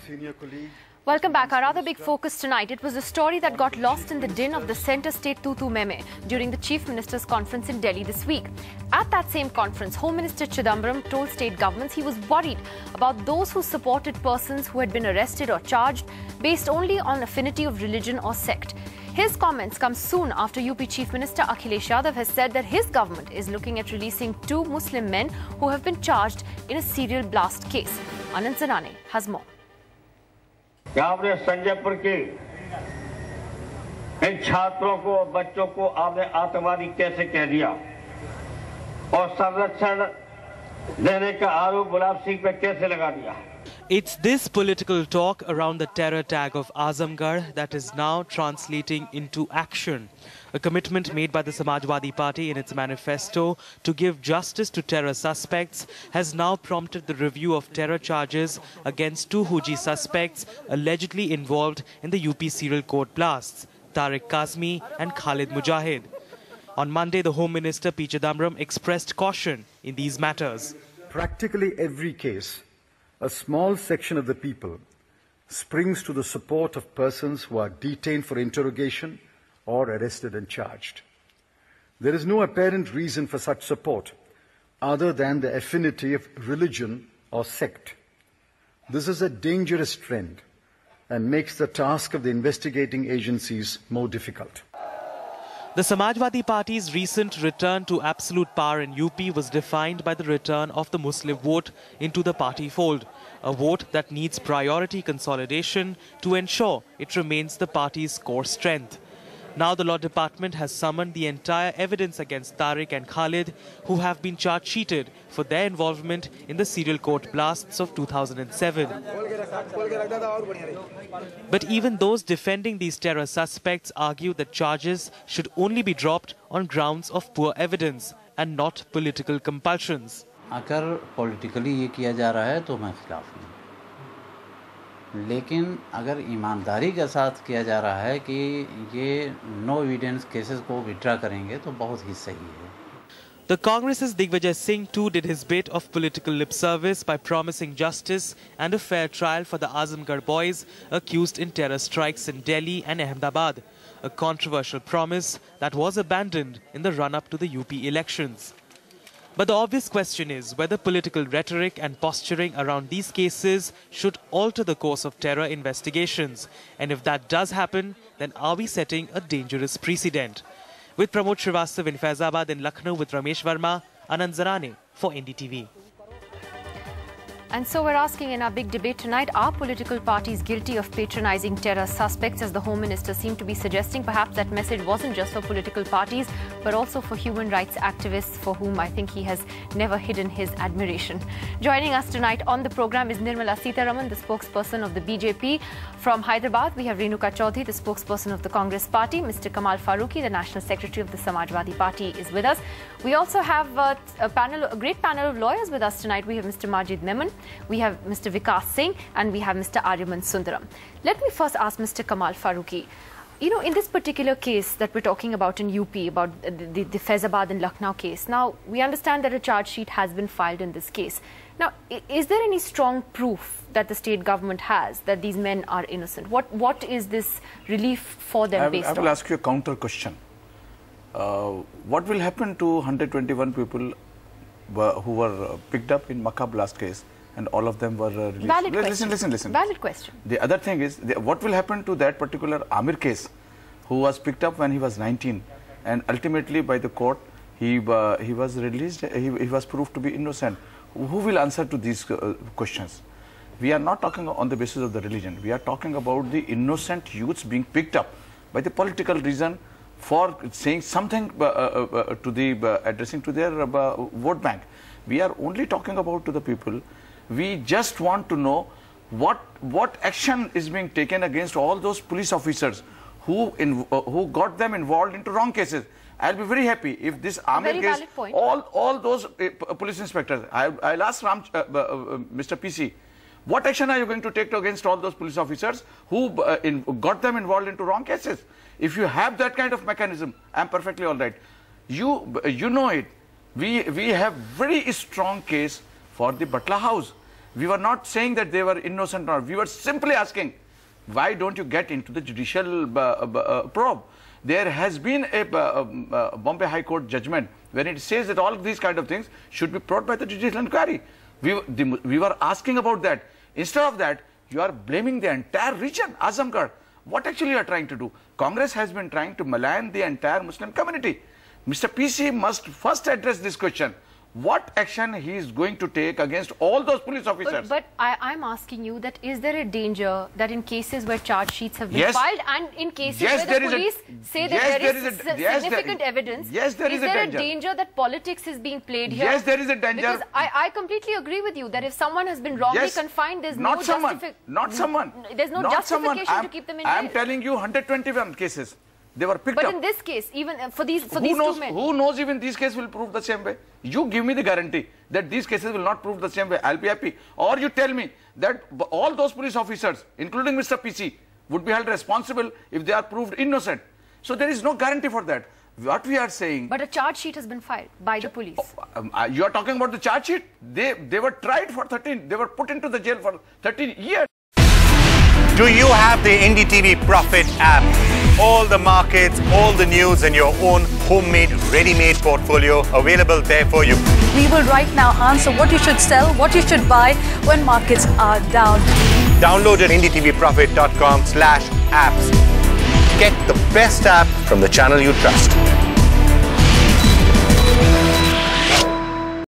senior colleague. Welcome back. Our other big focus tonight, it was a story that got lost in the din of the Centre State Tutu Meme during the Chief Minister's conference in Delhi this week. At that same conference, Home Minister Chidambaram told state governments he was worried about those who supported persons who had been arrested or charged based only on affinity of religion or sect. His comments come soon after UP Chief Minister Akhilesh Yadav has said that his government is looking at releasing 2 Muslim men who have been charged in a serial blast case. Anand Zanane has more. आपने संजयपुर के इन छात्रों को बच्चों को आपने आतंकवादी कैसे कह दिया और संरक्षण देने का आरोप गुलाब सिंह पे कैसे लगा दिया? It's this political talk around the terror tag of Azamgarh that is now translating into action. A commitment made by the Samajwadi Party in its manifesto to give justice to terror suspects has now prompted the review of terror charges against 2 Huji suspects allegedly involved in the UP serial court blasts, Tariq Kazmi and Khalid Mujahid. On Monday, the Home Minister P. Chidambaram expressed caution in these matters. Practically every case, a small section of the people springs to the support of persons who are detained for interrogation or arrested and charged. There is no apparent reason for such support other than the affinity of religion or sect. This is a dangerous trend and makes the task of the investigating agencies more difficult. The Samajwadi Party's recent return to absolute power in UP was defined by the return of the Muslim vote into the party fold, a vote that needs priority consolidation to ensure it remains the party's core strength. Now the Law Department has summoned the entire evidence against Tariq and Khalid, who have been charge-sheeted for their involvement in the serial court blasts of 2007. But even those defending these terror suspects argue that charges should only be dropped on grounds of poor evidence and not political compulsions. अगर politically ये किया जा रहा है तो मैं खिलाफ हूँ, लेकिन अगर ईमानदारी के साथ किया जा रहा है कि ये no evidence cases को withdraw करेंगे तो बहुत ही सही है. The Congress's Digvijay Singh too did his bit of political lip service by promising justice and a fair trial for the Azamgarh boys accused in terror strikes in Delhi and Ahmedabad, a controversial promise that was abandoned in the run-up to the UP elections. But the obvious question is whether political rhetoric and posturing around these cases should alter the course of terror investigations. And if that does happen, then are we setting a dangerous precedent? With Pramod Srivastav in Faizabad and Lucknow with Ramesh Verma, Anand Zanane for NDTV. And so we're asking in our big debate tonight, are political parties guilty of patronizing terror suspects, as the Home Minister seemed to be suggesting? Perhaps that message wasn't just for political parties, but also for human rights activists, for whom I think he has never hidden his admiration. Joining us tonight on the program is Nirmala Sitharaman, the spokesperson of the BJP. From Hyderabad, we have Renuka Chaudhary, the spokesperson of the Congress Party. Mr. Kamal Farooqi, the National Secretary of the Samajwadi Party, is with us. We also have a great panel of lawyers with us tonight. We have Mr. Majid Memon, we have Mr. Vikas Singh, and we have Mr. Aryaman Sundaram. Let me first ask Mr. Kamal Farooqi. You know, in this particular case that we're talking about in UP, about the Faizabad and Lucknow case, now we understand that a charge sheet has been filed in this case. Now, is there any strong proof that the state government has that these men are innocent? What is this relief for them based on? I will ask you a counter question. What will happen to 121 people who were picked up in Makkah blast case and all of them were released? Valid question. Listen. Valid question. The other thing is, what will happen to that particular Amir case, who was picked up when he was 19 and ultimately by the court he was released, he was proved to be innocent? Who will answer to these questions? We are not talking on the basis of the religion. We are talking about the innocent youths being picked up by the political reason for saying something to the addressing to their vote bank. We are only talking about to the people. We just want to know what action is being taken against all those police officers who got them involved into wrong cases. I'll be very happy if this Amir case, all those police inspectors, I'll ask Mr. PC, what action are you going to take against all those police officers who got them involved into wrong cases? If you have that kind of mechanism, I'm perfectly all right. You know it. We have very strong case for the Butler House. We were not saying that they were innocent or we were simply asking, why don't you get into the judicial probe? There has been a Bombay High Court judgment when it says that all of these kind of things should be brought by the judicial inquiry. We were asking about that. Instead of that, you are blaming the entire region, Azamgarh. What actually you are trying to do? Congress has been trying to malign the entire Muslim community. Mr. PC must first address this question. What action he is going to take against all those police officers? But I'm asking you that is there a danger that in cases where charge sheets have been filed and in cases where the police say that there is significant evidence, is there a danger that politics is being played here? Yes, there is a danger. Because I completely agree with you that if someone has been wrongly confined, there's no justification. There's no justification to keep them in jail. I'm telling you 121 cases. They were picked up. But in this case, even for these two men. Who knows even these cases will prove the same way? You give me the guarantee that these cases will not prove the same way. I'll be happy. Or you tell me that all those police officers, including Mr. PC, would be held responsible if they are proved innocent. So there is no guarantee for that. What we are saying... But a charge sheet has been filed by the police. You are talking about the charge sheet? They were tried for 13... They were put into the jail for 13 years. Do you have the NDTV Profit app? All the markets, all the news and your own homemade, ready-made portfolio available there for you. We will right now answer what you should sell, what you should buy when markets are down. Download at ndtvprofit.com/apps. Get the best app from the channel you trust.